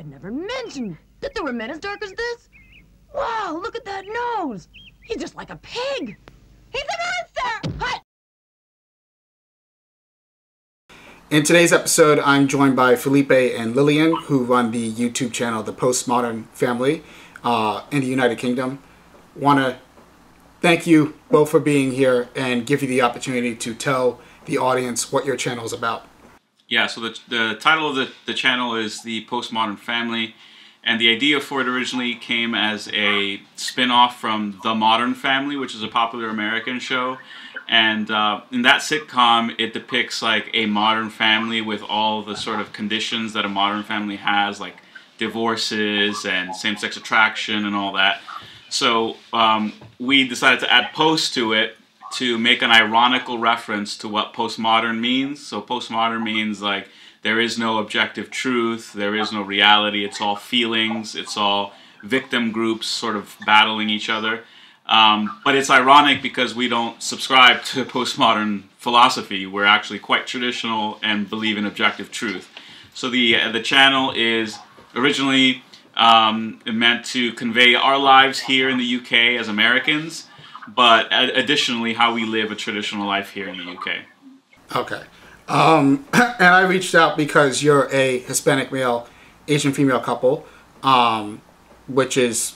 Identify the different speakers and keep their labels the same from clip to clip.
Speaker 1: I'd never mentioned that there were men as dark as this. Wow, look at that nose. He's just like a pig. He's a monster! Hut!
Speaker 2: In today's episode, I'm joined by Felipe and Lillian, who run the YouTube channel, The Postmodern Family, in the United Kingdom. Want to thank you both for being here and give you the opportunity to tell the audience what your channel is about.
Speaker 3: Yeah, so the title of the channel is The Postmodern Family, and the idea for it originally came as a spin-off from The Modern Family, which is a popular American show. And in that sitcom, it depicts like a modern family with all the sort of conditions that a modern family has, like divorces and same-sex attraction and all that. So we decided to add post to it to make an ironical reference to what postmodern means. So postmodern means like there is no objective truth, there is no reality, it's all feelings, it's all victim groups sort of battling each other. But it's ironic because we don't subscribe to postmodern philosophy. We're actually quite traditional and believe in objective truth. So the channel is originally meant to convey our lives here in the UK as Americans, but additionally how we live a traditional life here in the UK. Okay.
Speaker 2: And I reached out because you're a Hispanic male, Asian female couple, which is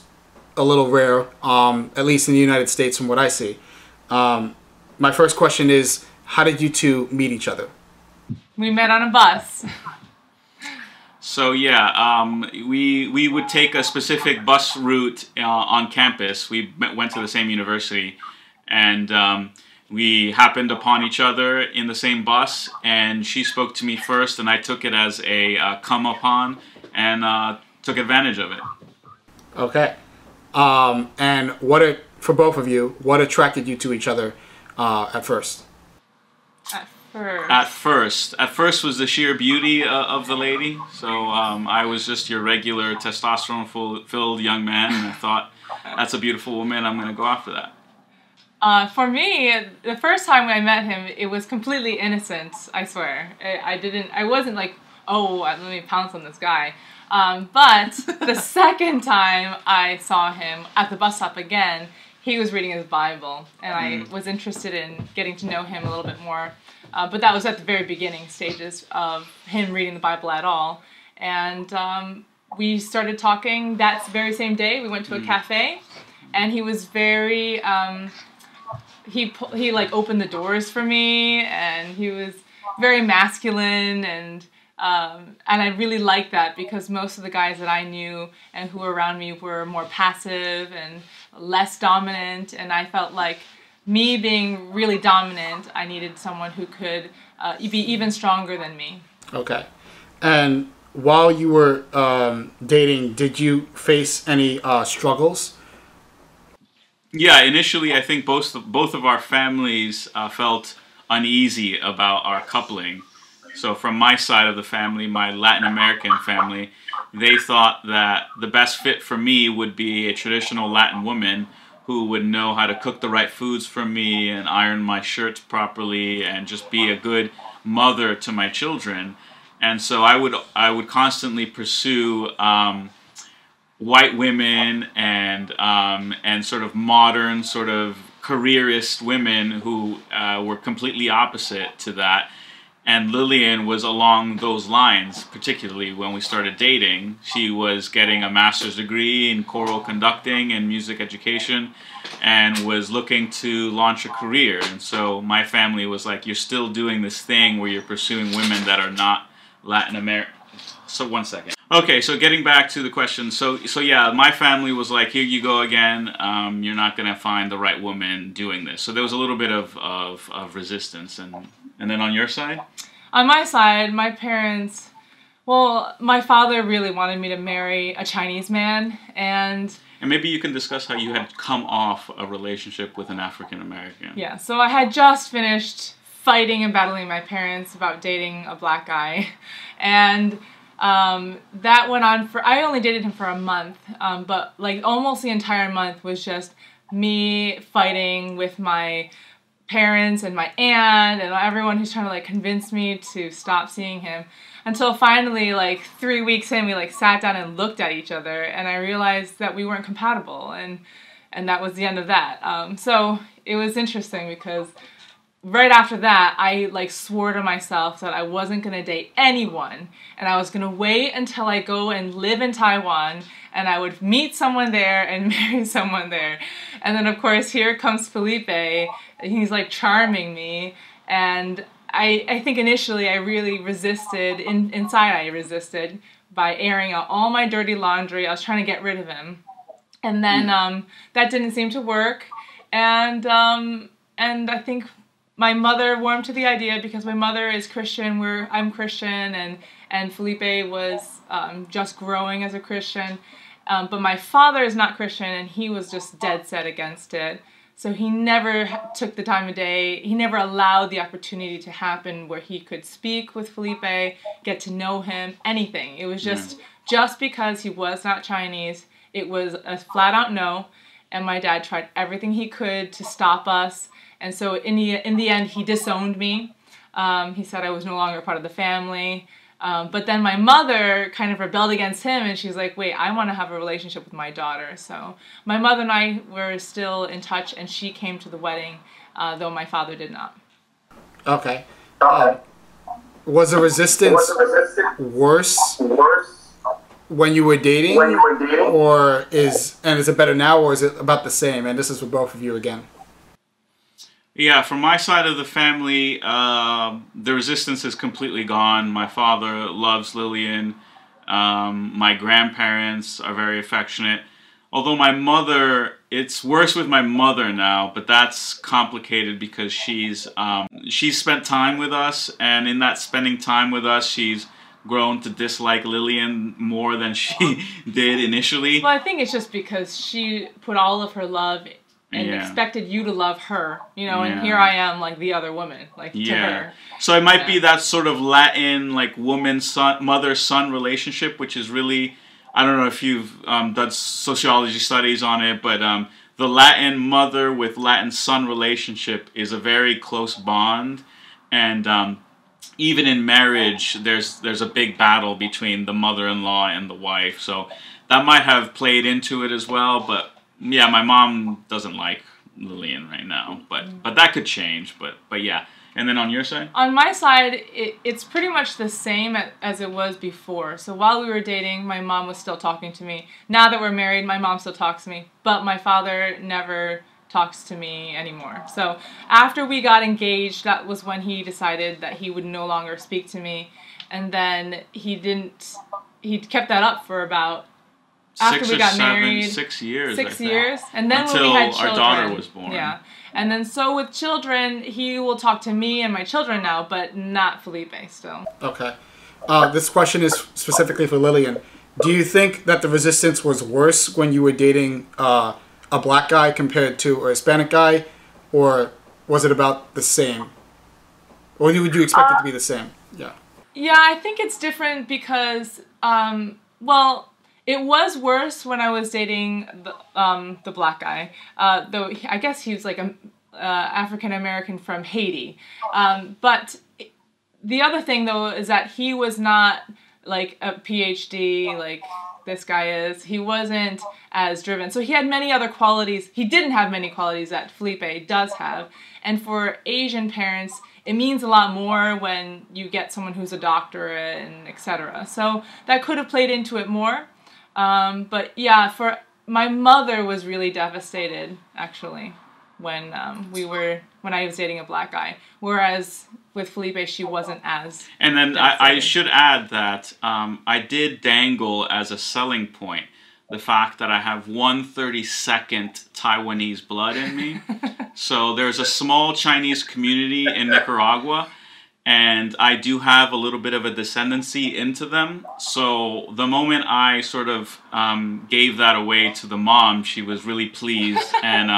Speaker 2: a little rare, at least in the United States from what I see. My first question is, how did you two meet each other?
Speaker 4: We met on a bus.
Speaker 3: So yeah, we would take a specific bus route on campus. We went to the same university, and we happened upon each other in the same bus, and she spoke to me first, and I took it as a come upon, and took advantage of it.
Speaker 2: Okay. And for both of you, what attracted you to each other at first?
Speaker 3: At first was the sheer beauty of the lady. So I was just your regular testosterone-filled young man, and I thought, that's a beautiful woman, I'm going to go after that.
Speaker 4: For me, the first time I met him, it was completely innocent, I swear. I wasn't like, oh, let me pounce on this guy. But the second time I saw him at the bus stop again, he was reading his Bible, and I was interested in getting to know him a little bit more. But that was at the very beginning stages of him reading the Bible at all. And we started talking that very same day. We went to a cafe, and he was very, he like opened the doors for me, and he was very masculine, and I really liked that because most of the guys that I knew and who were around me were more passive and less dominant, and I felt like me being really dominant, I needed someone who could be even stronger than me. Okay.
Speaker 2: And while you were dating, did you face any struggles?
Speaker 3: Yeah, initially I think both of our families felt uneasy about our coupling. So from my side of the family, my Latin American family, they thought that the best fit for me would be a traditional Latin woman who would know how to cook the right foods for me and iron my shirts properly and just be a good mother to my children. And so I would constantly pursue white women and sort of modern, sort of careerist women who were completely opposite to that. And Lillian was along those lines, particularly when we started dating. She was getting a master's degree in choral conducting and music education and was looking to launch a career. And so my family was like, you're still doing this thing where you're pursuing women that are not Latin American. So one second. Okay, so getting back to the question. So yeah, my family was like, here you go again. You're not going to find the right woman doing this. So there was a little bit of resistance. And then on your side?
Speaker 4: On my side, my parents, well, my father really wanted me to marry a Chinese man, and
Speaker 3: maybe you can discuss how you had come off a relationship with an African American.
Speaker 4: Yeah, so I had just finished fighting and battling my parents about dating a black guy, and that went on for, I only dated him for a month, but like almost the entire month was just me fighting with my parents and my aunt and everyone who's trying to like convince me to stop seeing him, until finally, like 3 weeks in, we like sat down and looked at each other, and I realized that we weren't compatible, and that was the end of that. So it was interesting because right after that, I like swore to myself that I wasn't gonna date anyone, and I was gonna wait until I go and live in Taiwan, and I would meet someone there and marry someone there. And then of course here comes Felipe, and he's like charming me, and I think initially I really resisted, inside I resisted by airing out all my dirty laundry. I was trying to get rid of him. And then that didn't seem to work, and I think my mother warmed to the idea because my mother is Christian, I'm Christian, and Felipe was just growing as a Christian, but my father is not Christian, and he was just dead set against it. So he never took the time of day, he never allowed the opportunity to happen where he could speak with Felipe, get to know him, anything. It was just because he was not Chinese, it was a flat out no, and my dad tried everything he could to stop us, and so in the end he disowned me. He said I was no longer part of the family. But then my mother kind of rebelled against him, and she's like, wait, I want to have a relationship with my daughter. So my mother and I were still in touch, and she came to the wedding, though my father did not. Okay.
Speaker 2: Was the resistance worse when you were dating? Or is it better now, or is it about the same? And this is for both of you again.
Speaker 3: Yeah, from my side of the family, the resistance is completely gone. My father loves Lillian. My grandparents are very affectionate. Although my mother, it's worse with my mother now, but that's complicated because she's spent time with us, and in that spending time with us, she's grown to dislike Lillian more than she did initially.
Speaker 4: Well, I think it's just because she put all of her love and expected you to love her, you know, and here I am, like, the other woman, like, to her.
Speaker 3: So it might be that sort of Latin, like, woman-son, mother-son relationship, which is really, I don't know if you've done sociology studies on it, but the Latin mother with Latin son relationship is a very close bond, and even in marriage, there's a big battle between the mother-in-law and the wife, so that might have played into it as well, but yeah, my mom doesn't like Lillian right now, but that could change. But yeah. And then on your side?
Speaker 4: On my side, it's pretty much the same as it was before. So while we were dating, my mom was still talking to me. Now that we're married, my mom still talks to me, but my father never talks to me anymore. So after we got engaged, that was when he decided that he would no longer speak to me, and then he kept that up for about. After we got married,
Speaker 3: 6 years.
Speaker 4: 6 years, and then
Speaker 3: until
Speaker 4: when we had children,
Speaker 3: our daughter was born.
Speaker 4: Yeah, and then so with children, he will talk to me and my children now, but not Felipe still.
Speaker 2: Okay, this question is specifically for Lillian. Do you think that the resistance was worse when you were dating a black guy compared to a Hispanic guy, or was it about the same? Or would you expect it to be the same? Yeah.
Speaker 4: Yeah, I think it's different because, well. It was worse when I was dating the black guy, though I guess he was like a African-American from Haiti. But the other thing, though, is that he was not like a PhD like this guy is. He wasn't as driven. So he had many other qualities. He didn't have many qualities that Felipe does have. And for Asian parents, it means a lot more when you get someone who's a doctorate and etc. So that could have played into it more. But yeah, my mother was really devastated actually when I was dating a black guy, whereas with Felipe she wasn't as.
Speaker 3: And then I should add that I did dangle as a selling point the fact that I have 1/32 Taiwanese blood in me. So there's a small Chinese community in Nicaragua. And I do have a little bit of a descendancy into them. So the moment I sort of gave that away to the mom, she was really pleased. And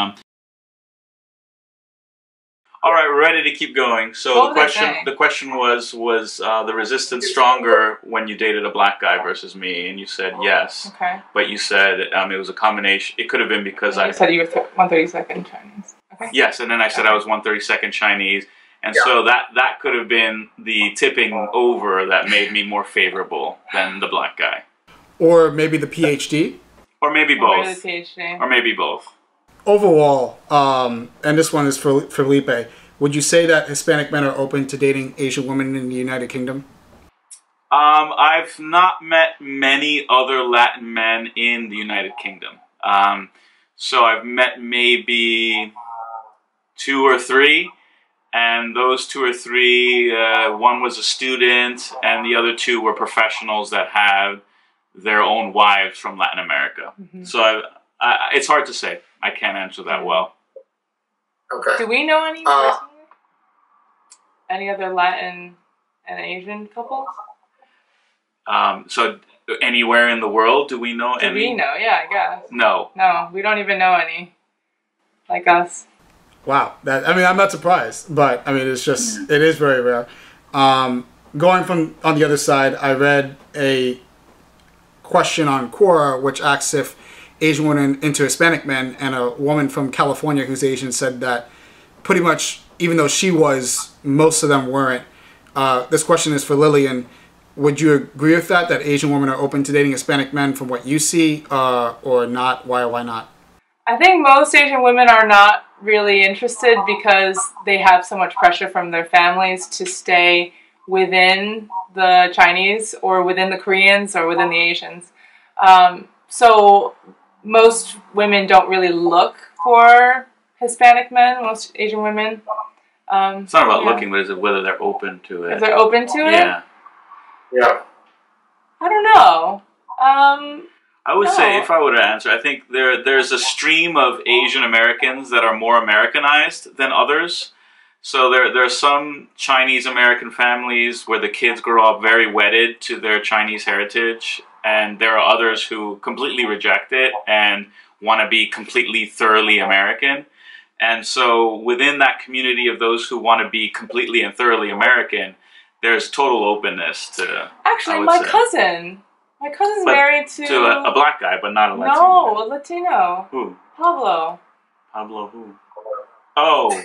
Speaker 3: all right, we're ready to keep going. So the question was the resistance stronger when you dated a black guy versus me? And you said yes.
Speaker 4: Okay.
Speaker 3: But you said it was a combination. It could have been because
Speaker 4: you said you were 1/32 Chinese.
Speaker 3: Yes, and then I said I was 1/32nd Chinese. And so that could have been the tipping over that made me more favorable than the black guy.
Speaker 2: Or maybe the PhD?
Speaker 3: Or maybe both.
Speaker 4: Or the PhD.
Speaker 3: Or maybe both.
Speaker 2: Overall, and this one is for Felipe, would you say that Hispanic men are open to dating Asian women in the United Kingdom?
Speaker 3: I've not met many other Latin men in the United Kingdom. So I've met maybe 2 or 3. And those 2 or 3, one was a student, and the other 2 were professionals that had their own wives from Latin America. Mm-hmm. So it's hard to say. I can't answer that well.
Speaker 5: Okay.
Speaker 4: Do we know any personally? Any other Latin and Asian couples?
Speaker 3: So anywhere in the world, do we know any?
Speaker 4: Do we know? Yeah, I guess.
Speaker 3: No.
Speaker 4: No, we don't even know any. Like us.
Speaker 2: Wow, I'm not surprised, but I mean, it is very rare. Going from on the other side, I read a question on Quora which asks if Asian women into Hispanic men, and a woman from California who's Asian said that pretty much, even though she was, most of them weren't. This question is for Lillian. Would you agree with that Asian women are open to dating Hispanic men from what you see, or not? Why or why not?
Speaker 4: I think most Asian women are not really interested because they have so much pressure from their families to stay within the Chinese or within the Koreans or within the Asians. So most women don't really look for Hispanic men, most Asian women.
Speaker 3: It's not about looking, but is it whether they're open to it?
Speaker 4: If they're open to it?
Speaker 3: Yeah.
Speaker 5: Yeah.
Speaker 4: I don't know.
Speaker 3: I would say, if I were to answer, I think there's a stream of Asian Americans that are more Americanized than others. So there are some Chinese American families where the kids grow up very wedded to their Chinese heritage, and there are others who completely reject it and want to be completely, thoroughly American. And so within that community of those who want to be completely and thoroughly American, there's total openness to...
Speaker 4: Actually, my cousin's married to
Speaker 3: a black guy, but not a Latino.
Speaker 4: No, a Latino.
Speaker 3: Who?
Speaker 4: Pablo.
Speaker 3: Pablo who? Oh,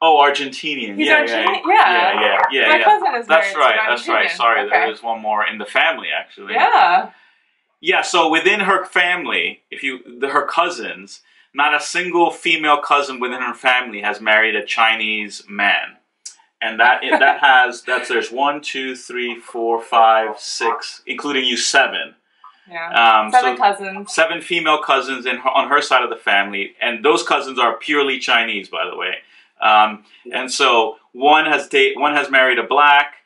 Speaker 3: Argentinian.
Speaker 4: He's
Speaker 3: Argentinian.
Speaker 4: Yeah. My cousin is
Speaker 3: That's
Speaker 4: married
Speaker 3: right.
Speaker 4: to
Speaker 3: That's right.
Speaker 4: Argentinian.
Speaker 3: Sorry,
Speaker 4: Okay.
Speaker 3: there was one more in the family actually.
Speaker 4: Yeah.
Speaker 3: Yeah. So within her family, her cousins, not a single female cousin within her family has married a Chinese man. And there's 1, 2, 3, 4, 5, 6, including you, 7.
Speaker 4: Yeah. 7 cousins.
Speaker 3: 7 female cousins on her side of the family, and those cousins are purely Chinese, by the way. And so one has married a black,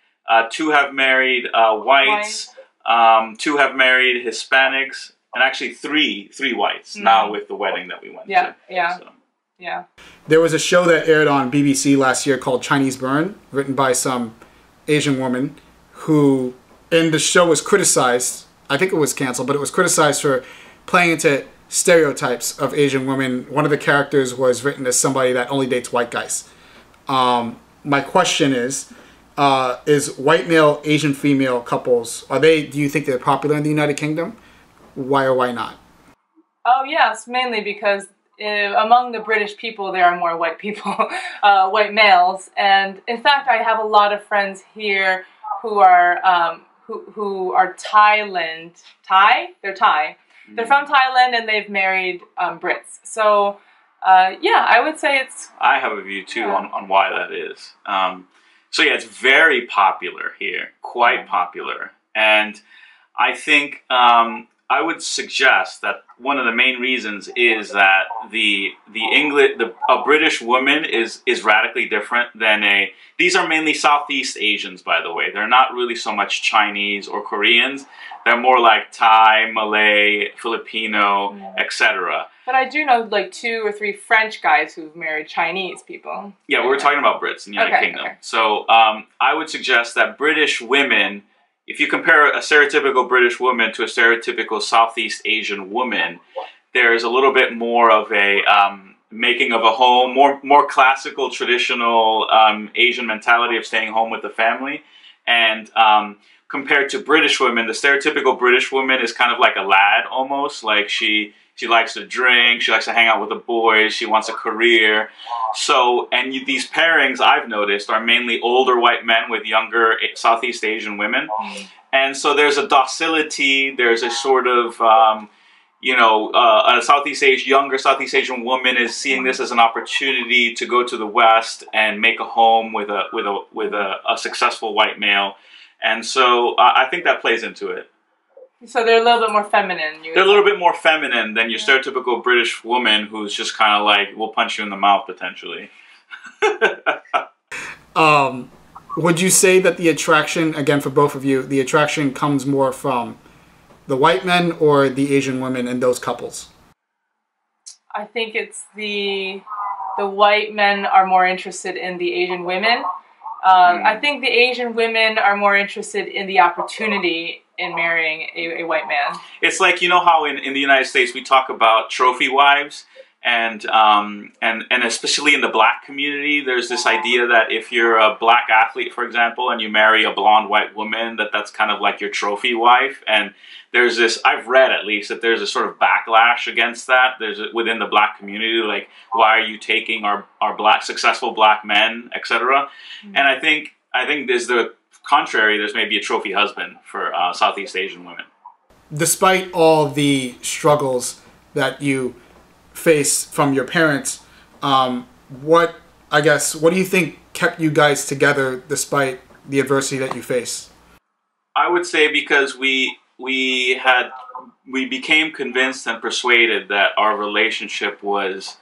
Speaker 3: 2 have married whites, 2 have married Hispanics, and actually three whites now with the wedding that we went to.
Speaker 4: Yeah.
Speaker 3: So.
Speaker 4: Yeah.
Speaker 2: There was a show that aired on BBC last year called Chinese Burn, written by some Asian woman who, in the show, was criticized. I think it was canceled, but it was criticized for playing into stereotypes of Asian women. One of the characters was written as somebody that only dates white guys. My question is white male, Asian female couples, do you think they're popular in the United Kingdom? Why or why not?
Speaker 4: Oh, yes, mainly because among the British people, there are more white people, white males. And in fact, I have a lot of friends here who are Thailand. They're Thai. They're from Thailand and they've married Brits. So, I would say it's...
Speaker 3: I have a view, too, on why that is. So, it's very popular here, quite popular. And I think I would suggest that one of the main reasons is that a British woman is radically different than these are mainly Southeast Asians, by the way. They're not really so much Chinese or Koreans. They're more like Thai, Malay, Filipino, etc.
Speaker 4: But I do know like 2 or 3 French guys who've married Chinese people.
Speaker 3: Yeah, we're talking about Brits in the United Kingdom. Okay. So I would suggest that British women, if you compare a stereotypical British woman to a stereotypical Southeast Asian woman, there's a little bit more of a making of a home, more classical, traditional Asian mentality of staying home with the family. And compared to British women, the stereotypical British woman is kind of like a lad almost. Like she She likes to drink. She likes to hang out with the boys. She wants a career. So, and these pairings I've noticed are mainly older white men with younger Southeast Asian women. And so there's a docility. There's a sort of, a younger Southeast Asian woman is seeing this as an opportunity to go to the West and make a home with a successful white male. And so I think that plays into it.
Speaker 4: So they're a little bit more feminine.
Speaker 3: They're a little bit more feminine than your stereotypical British woman who's just kind of like, will punch you in the mouth potentially.
Speaker 2: Would you say that the attraction, again for both of you, the attraction comes more from the white men or the Asian women in those couples?
Speaker 4: I think it's the white men are more interested in the Asian women. I think the Asian women are more interested in the opportunity in marrying a white man.
Speaker 3: It's like, you know how in the United States we talk about trophy wives, and especially in the black community, there's this idea that if you're a black athlete, for example, and you marry a blonde white woman, that's kind of like your trophy wife. And there's this, I've read at least, that there's a sort of backlash against that. There's within the black community, like, why are you taking our black successful black men, etc. And I think there's the contrary. There's maybe a trophy husband for Southeast Asian women.
Speaker 2: Despite all the struggles that you face from your parents, what do you think kept you guys together despite the adversity that you face?
Speaker 3: I would say because we became convinced and persuaded that our relationship was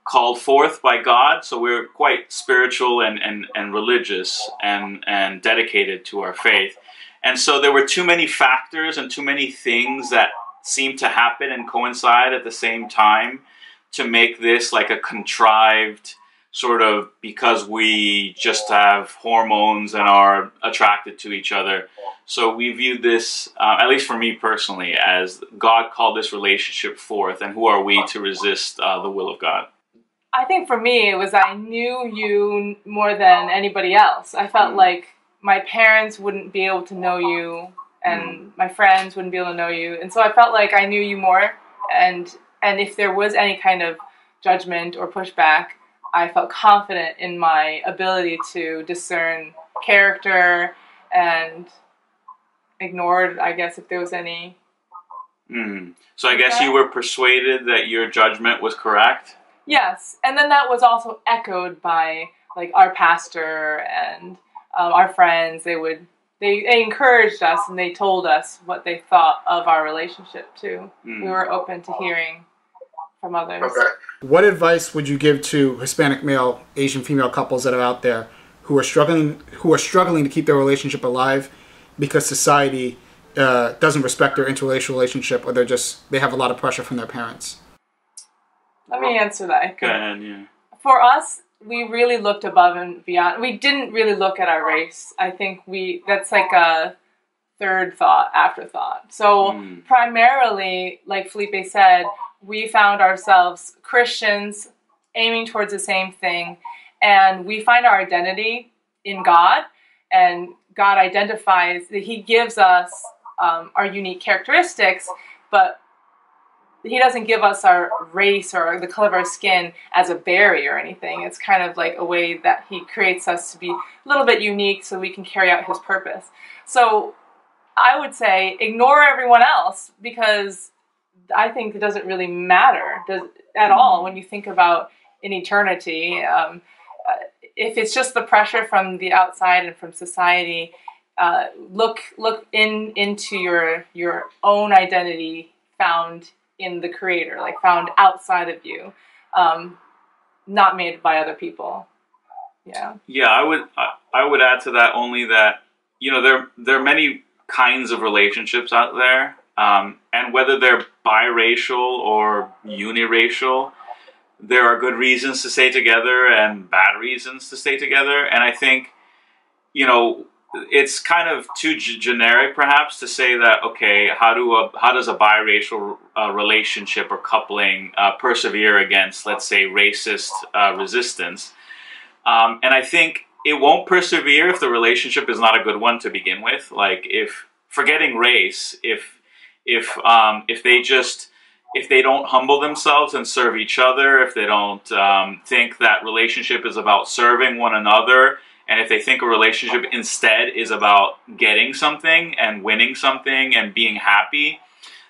Speaker 3: called forth by God. So we're quite spiritual and religious and dedicated to our faith. And so there were too many factors and too many things that seemed to happen and coincide at the same time to make this like a contrived sort of, because we just have hormones and are attracted to each other. So we view this, at least for me personally, as God called this relationship forth, and who are we to resist the will of God?
Speaker 4: I think for me, it was I knew you more than anybody else. I felt like my parents wouldn't be able to know you, and my friends wouldn't be able to know you. And so I felt like I knew you more, and if there was any kind of judgment or pushback, I felt confident in my ability to discern character and ignored, I guess, if there was any.
Speaker 3: So I guess you were persuaded that your judgment was correct?
Speaker 4: Yes, and then that was also echoed by like our pastor and our friends. They encouraged us and they told us what they thought of our relationship too. We were open to hearing from others.
Speaker 5: Okay.
Speaker 2: What advice would you give to Hispanic male, Asian female couples that are out there who are struggling to keep their relationship alive because society doesn't respect their interracial relationship, or they have a lot of pressure from their parents?
Speaker 4: Let me answer that.
Speaker 3: Go ahead, yeah.
Speaker 4: For us, we really looked above and beyond. We didn't really look at our race. I think that's like a third afterthought. So primarily, like Felipe said, we found ourselves Christians aiming towards the same thing, and we find our identity in God, and God identifies that He gives us our unique characteristics, but He doesn't give us our race or the color of our skin as a barrier or anything. It's kind of like a way that He creates us to be a little bit unique so we can carry out His purpose. So I would say ignore everyone else, because I think it doesn't really matter at all when you think about in eternity. If it's just the pressure from the outside and from society, look into your own identity found in the Creator, like found outside of you, not made by other people.
Speaker 3: Yeah, I would add to that only that, you know, there are many kinds of relationships out there, and whether they're biracial or uniracial, there are good reasons to stay together and bad reasons to stay together. And I think, you know, it's kind of too generic perhaps to say that, okay, how does a biracial relationship or coupling persevere against, let's say, racist resistance? And I think it won't persevere if the relationship is not a good one to begin with. Like, if forgetting race, if if they don't humble themselves and serve each other, if they don't think that relationship is about serving one another, and if they think a relationship instead is about getting something and winning something and being happy,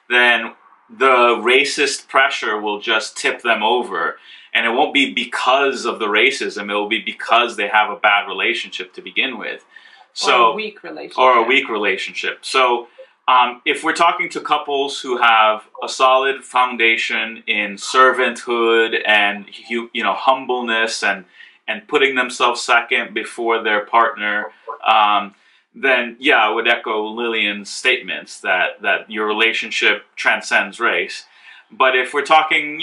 Speaker 3: then the racist pressure will just tip them over. And it won't be because of the racism, it will be because they have a bad relationship to begin with. So,
Speaker 4: or a weak relationship.
Speaker 3: Or a weak relationship. So if we're talking to couples who have a solid foundation in servanthood and humbleness and putting themselves second before their partner, then yeah, I would echo Lillian's statements that your relationship transcends race. But if we're talking,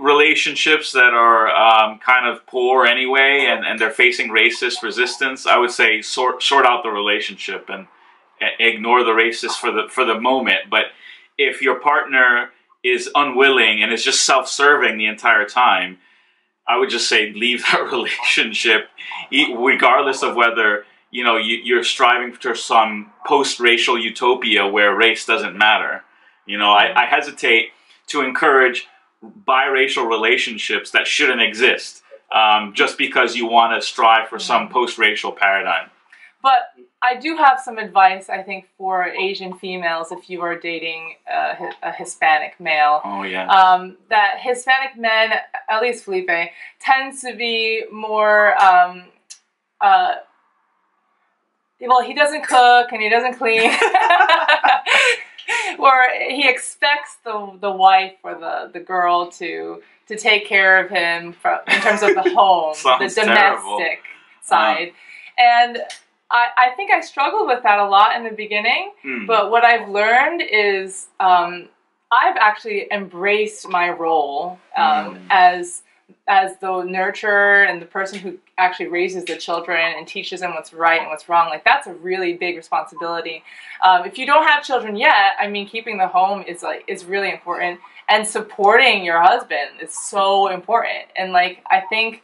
Speaker 3: relationships that are kind of poor anyway, and they're facing racist resistance, I would say sort out the relationship and ignore the racist for the moment. But if your partner is unwilling and is just self-serving the entire time, I would just say leave that relationship, regardless of whether you're striving for some post-racial utopia where race doesn't matter. I hesitate to encourage biracial relationships that shouldn't exist just because you want to strive for some post-racial paradigm.
Speaker 4: But I do have some advice, I think, for Asian females if you are dating a Hispanic male.
Speaker 3: Oh, yeah.
Speaker 4: That Hispanic men, at least Felipe, tends to be more... well, he doesn't cook and he doesn't clean. Or he expects the wife or the girl to take care of him in terms of the home, the domestic side. And I think I struggled with that a lot in the beginning, but what I've learned is I've actually embraced my role as the nurturer and the person who actually raises the children and teaches them what's right and what's wrong. Like, that's a really big responsibility. If you don't have children yet, I mean, keeping the home is really important, and supporting your husband is so important. And I think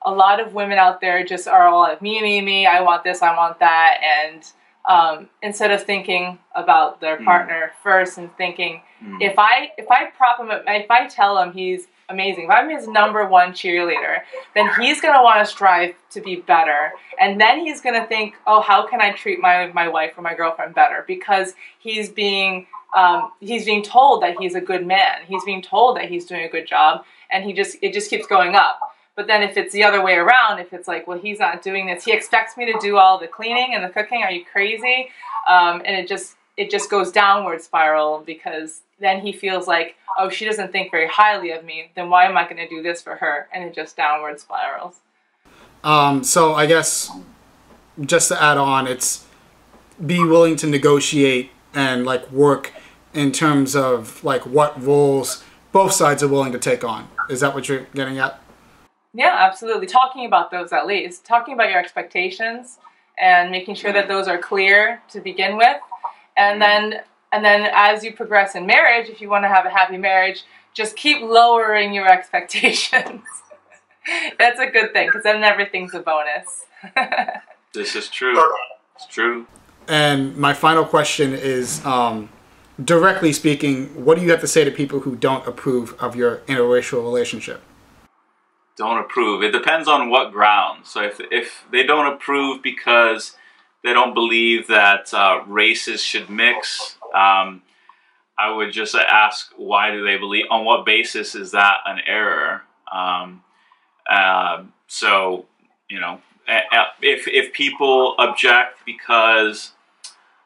Speaker 4: a lot of women out there just are all like, me, I want this, I want that, and instead of thinking about their partner first and thinking, if I prop him up, if I tell him he's amazing, if I'm his number one cheerleader, then he's going to want to strive to be better, and then he's going to think, oh, how can I treat my wife or my girlfriend better, because he's being told that he's a good man, he's being told that he's doing a good job, and it just keeps going up. But then if it's the other way around, if it's like, well, he's not doing this, he expects me to do all the cleaning and the cooking, are you crazy? And it just goes downward spiral, because then he feels like, oh, she doesn't think very highly of me, then why am I going to do this for her? And it just downward spirals.
Speaker 2: So I guess just to add on, it's be willing to negotiate and work in terms of what roles both sides are willing to take on. Is that what you're getting at?
Speaker 4: Yeah, absolutely. Talking about those, at least. Talking about your expectations and making sure that those are clear to begin with. And then as you progress in marriage, if you want to have a happy marriage, just keep lowering your expectations. That's a good thing, because then everything's a bonus.
Speaker 3: This is true. It's true.
Speaker 2: And my final question is, directly speaking, what do you have to say to people who don't approve of your interracial relationship?
Speaker 3: Don't approve. It depends on what grounds. So if they don't approve because they don't believe that races should mix, I would just ask, why do they believe? On what basis is that an error? So if people object because,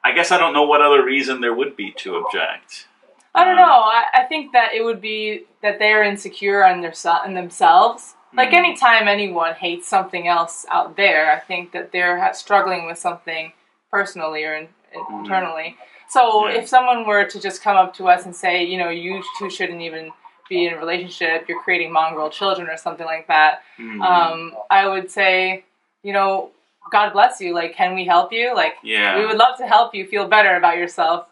Speaker 3: I guess I don't know what other reason there would be to object.
Speaker 4: I don't know. I think that it would be that they're insecure in themselves. Like, anytime anyone hates something else out there, I think that they're struggling with something personally or internally. So if someone were to just come up to us and say, you two shouldn't even be in a relationship, you're creating mongrel children or something like that, I would say, God bless you. Can we help you? We would love to help you feel better about yourself,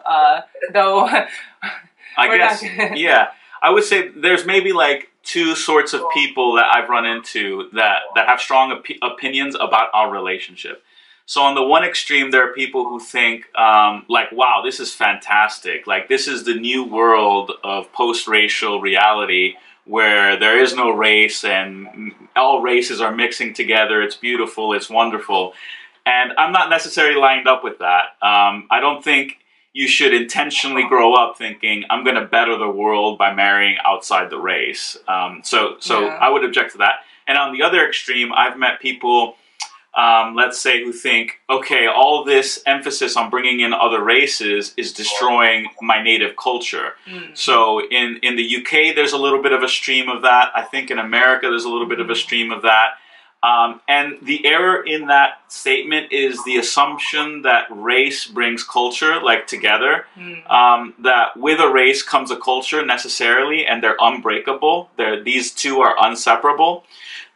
Speaker 4: though.
Speaker 3: I guess, I would say there's maybe two sorts of people that I've run into that have strong opinions about our relationship. So on the one extreme, there are people who think, like, wow, this is fantastic. Like, this is the new world of post-racial reality where there is no race and all races are mixing together. It's beautiful. It's wonderful. And I'm not necessarily lined up with that. I don't think you should intentionally grow up thinking, I'm going to better the world by marrying outside the race. So I would object to that. And on the other extreme, I've met people, let's say, who think, okay, all this emphasis on bringing in other races is destroying my native culture. So in the UK, there's a little bit of a stream of that. I think in America, there's a little bit of a stream of that. And the error in that statement is the assumption that race brings culture, like, together. That with a race comes a culture necessarily, and they're unbreakable. These two are inseparable.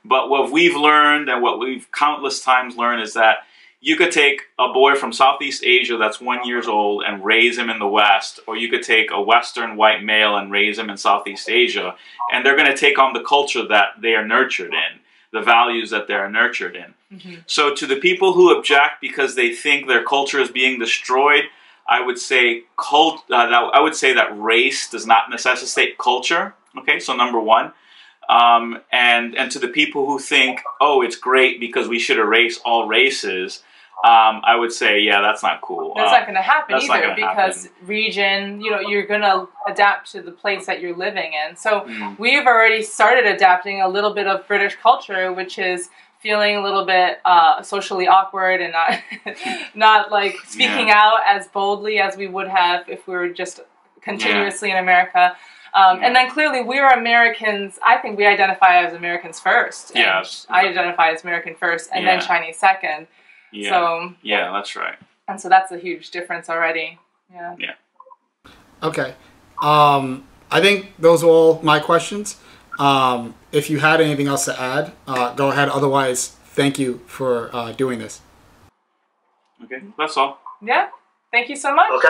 Speaker 3: But what we've learned and what we've countless times learned is that you could take a boy from Southeast Asia that's 1 year old and raise him in the West, or you could take a Western white male and raise him in Southeast Asia, and they're going to take on the culture that they are nurtured in, the values that they're nurtured in. So to the people who object because they think their culture is being destroyed, I would say that race does not necessitate culture. Okay, so number one. And to the people who think, oh, it's great because we should erase all races, I would say, yeah, that's not cool.
Speaker 4: That's not going to happen either, because region, you're going to adapt to the place that you're living in. So we've already started adapting a little bit of British culture, which is feeling a little bit socially awkward and not like speaking out as boldly as we would have if we were just continuously in America. And then clearly we're Americans. I think we identify as Americans first.
Speaker 3: Yes.
Speaker 4: I identify as American first and then Chinese second.
Speaker 3: Yeah.
Speaker 4: So,
Speaker 3: yeah, that's right.
Speaker 4: And so that's a huge difference already. Yeah.
Speaker 3: Yeah.
Speaker 2: Okay. I think those are all my questions. If you had anything else to add, go ahead. Otherwise, thank you for doing this.
Speaker 3: Okay, that's all.
Speaker 4: Yeah. Thank you so much.
Speaker 5: Okay.